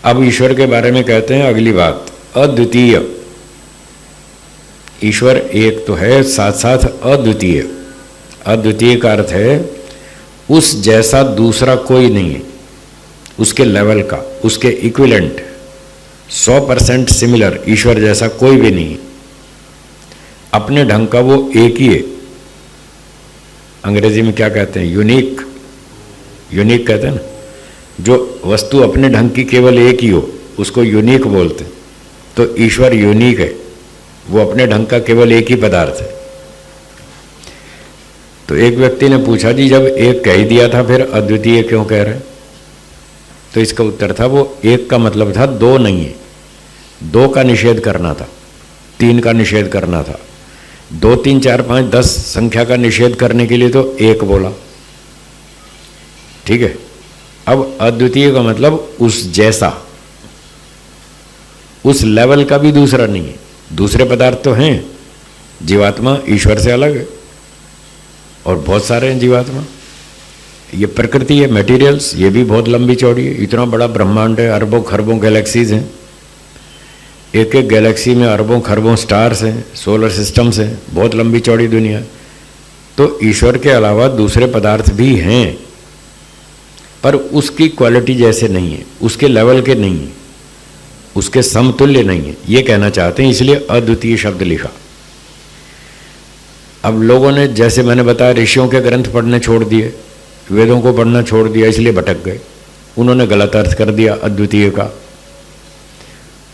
अब ईश्वर के बारे में कहते हैं अगली बात, अद्वितीय। ईश्वर एक तो है, साथ साथ अद्वितीय। अद्वितीय का अर्थ है उस जैसा दूसरा कोई नहीं है, उसके लेवल का, उसके इक्विवेलेंट, 100% सिमिलर ईश्वर जैसा कोई भी नहीं। अपने ढंग का वो एक ही है। अंग्रेजी में क्या कहते हैं? यूनिक। यूनिक कहते हैं ना, जो वस्तु अपने ढंग की केवल एक ही हो उसको यूनिक बोलते हैं। तो ईश्वर यूनिक है, वो अपने ढंग का केवल एक ही पदार्थ है। तो एक व्यक्ति ने पूछा, जी जब एक कह ही दिया था फिर अद्वितीय क्यों कह रहे हैं? तो इसका उत्तर था, वो एक का मतलब था दो नहीं है, दो का निषेध करना था, तीन का निषेध करना था। 2 3 4 5 10 संख्या का निषेध करने के लिए तो एक बोला, ठीक है। अब अद्वितीय का मतलब उस जैसा, उस लेवल का भी दूसरा नहीं है। दूसरे पदार्थ तो हैं, जीवात्मा ईश्वर से अलग है और बहुत सारे हैं जीवात्मा। ये प्रकृति है, मटेरियल्स, ये भी बहुत लंबी चौड़ी है। इतना बड़ा ब्रह्मांड है, अरबों खरबों गैलेक्सीज हैं, एक एक गैलेक्सी में अरबों खरबों स्टार्स हैं, सोलर सिस्टम्स हैं, बहुत लंबी चौड़ी दुनिया। तो ईश्वर के अलावा दूसरे पदार्थ भी हैं, पर उसकी क्वालिटी जैसे नहीं है, उसके लेवल के नहीं है, उसके समतुल्य नहीं है, ये कहना चाहते हैं, इसलिए अद्वितीय शब्द लिखा। अब लोगों ने, जैसे मैंने बताया, ऋषियों के ग्रंथ पढ़ने छोड़ दिए, वेदों को पढ़ना छोड़ दिया, इसलिए भटक गए। उन्होंने गलत अर्थ कर दिया अद्वितीय का।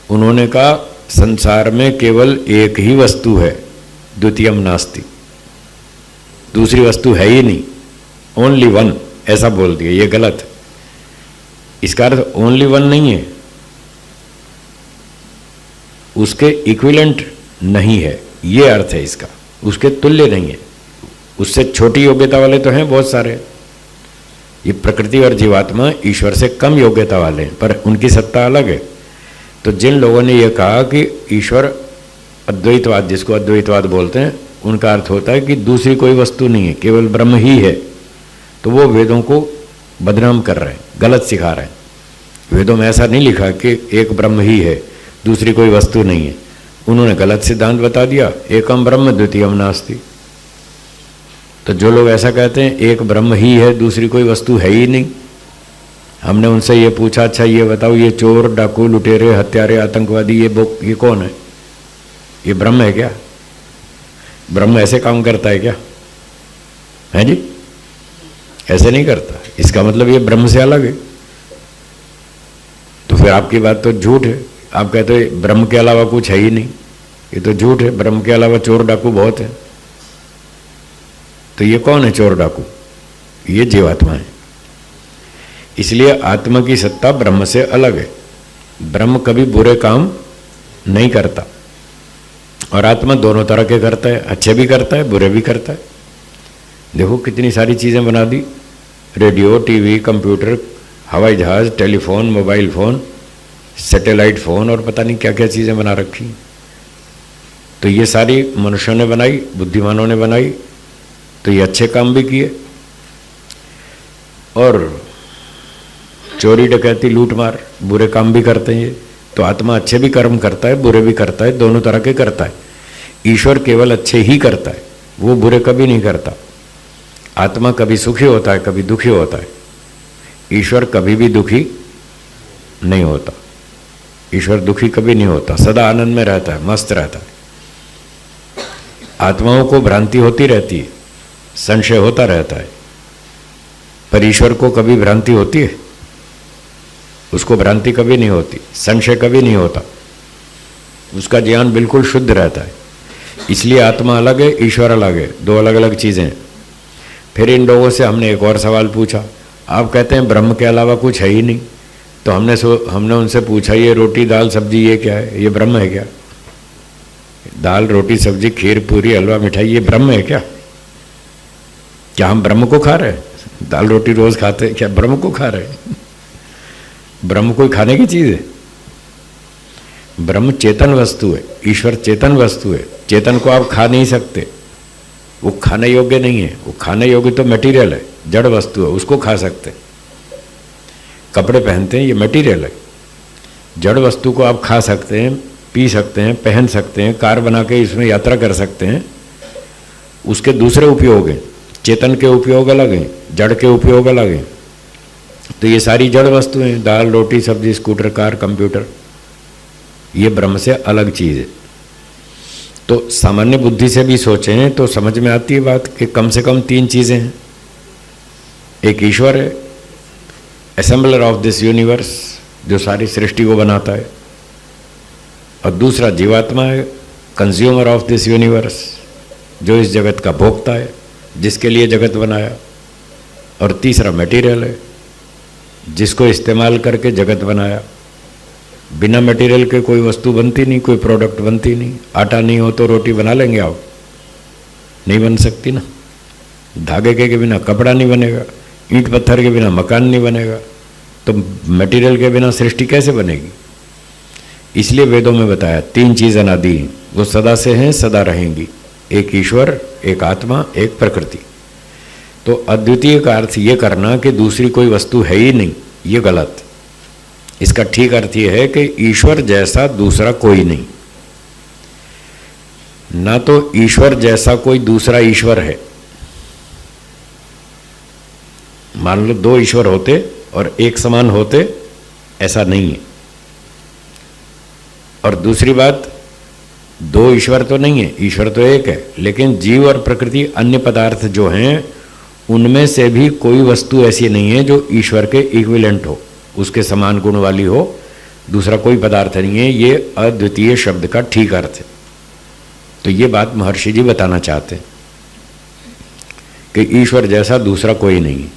उन्होंने कहा संसार में केवल एक ही वस्तु है, द्वितीयम नास्ति, दूसरी वस्तु है ही नहीं, ओनली वन, ऐसा बोल दिया। ये गलत। इसका अर्थ ओनली वन नहीं है, उसके इक्विवेलेंट नहीं है, ये अर्थ है इसका, उसके तुल्य नहीं है। उससे छोटी योग्यता वाले तो हैं बहुत सारे। ये प्रकृति और जीवात्मा ईश्वर से कम योग्यता वाले हैं, पर उनकी सत्ता अलग है। तो जिन लोगों ने यह कहा कि ईश्वर अद्वैतवाद, जिसको अद्वैतवाद बोलते हैं, उनका अर्थ होता है कि दूसरी कोई वस्तु नहीं है, केवल ब्रह्म ही है, तो वो वेदों को बदनाम कर रहे हैं, गलत सिखा रहे हैं। वेदों में ऐसा नहीं लिखा कि एक ब्रह्म ही है, दूसरी कोई वस्तु नहीं है। उन्होंने गलत सिद्धांत बता दिया, एकम ब्रह्म द्वितीयम नास्ति। तो जो लोग ऐसा कहते हैं एक ब्रह्म ही है, दूसरी कोई वस्तु है ही नहीं, हमने उनसे ये पूछा, अच्छा ये बताओ, ये चोर, डाकू, लुटेरे, हत्यारे, आतंकवादी, ये कौन है? ये ब्रह्म है क्या? ब्रह्म ऐसे काम करता है क्या? है जी? ऐसे नहीं करता। इसका मतलब ये ब्रह्म से अलग है। तो फिर आपकी बात तो झूठ है। आप कहते हो ब्रह्म के अलावा कुछ है ही नहीं, ये तो झूठ है। ब्रह्म के अलावा चोर डाकू बहुत है। तो ये कौन है चोर डाकू? ये जीवात्मा है। इसलिए आत्मा की सत्ता ब्रह्म से अलग है। ब्रह्म कभी बुरे काम नहीं करता, और आत्मा दोनों तरह के करता है, अच्छे भी करता है, बुरे भी करता है। देखो कितनी सारी चीज़ें बना दी, रेडियो, टीवी, कंप्यूटर, हवाई जहाज़, telephone, mobile phone, satellite phone, और पता नहीं क्या क्या चीज़ें बना रखी। तो ये सारी मनुष्यों ने बनाई, बुद्धिमानों ने बनाई। तो ये अच्छे काम भी किए, और चोरी, डकैती, लूट मार, बुरे काम भी करते हैं ये। तो आत्मा अच्छे भी कर्म करता है, बुरे भी करता है, दोनों तरह के करता है। ईश्वर केवल अच्छे ही करता है, वो बुरे कभी नहीं करता। आत्मा कभी सुखी होता है, कभी दुखी होता है। ईश्वर कभी भी दुखी नहीं होता। ईश्वर दुखी कभी नहीं होता, सदा आनंद में रहता है, मस्त रहता है। आत्माओं को भ्रांति होती रहती है, संशय होता रहता है, पर ईश्वर को कभी भ्रांति होती है? उसको भ्रांति कभी नहीं होती, संशय कभी नहीं होता, उसका ज्ञान बिल्कुल शुद्ध रहता है। इसलिए आत्मा अलग है, ईश्वर अलग है, दो अलग अलग चीज़ें हैं। फिर इन लोगों से हमने एक और सवाल पूछा। आप कहते हैं ब्रह्म के अलावा कुछ है ही नहीं। तो हमने उनसे पूछा, ये रोटी, दाल, सब्जी, ये क्या है? ये ब्रह्म है क्या? दाल, रोटी, सब्जी, खीर, पूरी, हलवा, मिठाई, ये ब्रह्म है क्या? क्या हम ब्रह्म को खा रहे हैं? दाल रोटी रोज खाते हैं, क्या ब्रह्म को खा रहे हैं? ब्रह्म कोई खाने की चीज़ है? ब्रह्म चेतन वस्तु है, ईश्वर चेतन वस्तु है। चेतन को आप खा नहीं सकते, वो खाने योग्य नहीं है। वो खाने योग्य तो मटेरियल है, जड़ वस्तु है, उसको खा सकते। कपड़े पहनते हैं, ये मटेरियल है। जड़ वस्तु को आप खा सकते हैं, पी सकते हैं, पहन सकते हैं, कार बना के इसमें यात्रा कर सकते हैं, उसके दूसरे उपयोग हैं। चेतन के उपयोग अलग हैं, जड़ के उपयोग अलग हैं। तो ये सारी जड़ वस्तुएं, दाल रोटी सब्जी स्कूटर कार कंप्यूटर, ये ब्रह्म से अलग चीज़ है। तो सामान्य बुद्धि से भी सोचें तो समझ में आती है बात कि कम से कम 3 चीज़ें हैं। एक ईश्वर है, असेंबलर ऑफ दिस यूनिवर्स, जो सारी सृष्टि को बनाता है, और दूसरा जीवात्मा है, कंज्यूमर ऑफ दिस यूनिवर्स, जो इस जगत का भोक्ता है, जिसके लिए जगत बनाया, और तीसरा मटेरियल है, जिसको इस्तेमाल करके जगत बनाया। बिना मटेरियल के कोई वस्तु बनती नहीं, कोई प्रोडक्ट बनती नहीं। आटा नहीं हो तो रोटी बना लेंगे आप? नहीं बन सकती ना। धागे के बिना कपड़ा नहीं बनेगा, ईंट पत्थर के बिना मकान नहीं बनेगा, तो मटेरियल के बिना सृष्टि कैसे बनेगी? इसलिए वेदों में बताया 3 चीज़ अनादि, वो सदा से हैं, सदा रहेंगी। एक ईश्वर, एक आत्मा, एक प्रकृति। तो अद्वितीय का अर्थ ये करना कि दूसरी कोई वस्तु है ही नहीं, ये गलत। इसका ठीक अर्थ ये है कि ईश्वर जैसा दूसरा कोई नहीं, ना तो ईश्वर जैसा कोई दूसरा ईश्वर है। मान लो 2 ईश्वर होते और एक समान होते, ऐसा नहीं है। और दूसरी बात, 2 ईश्वर तो नहीं है, ईश्वर तो एक है, लेकिन जीव और प्रकृति अन्य पदार्थ जो हैं उनमें से भी कोई वस्तु ऐसी नहीं है जो ईश्वर के इक्विवेलेंट हो, उसके समान गुण वाली हो। दूसरा कोई पदार्थ नहीं है। ये अद्वितीय शब्द का ठीक अर्थ है। तो ये बात महर्षि जी बताना चाहते हैं कि ईश्वर जैसा दूसरा कोई नहीं है।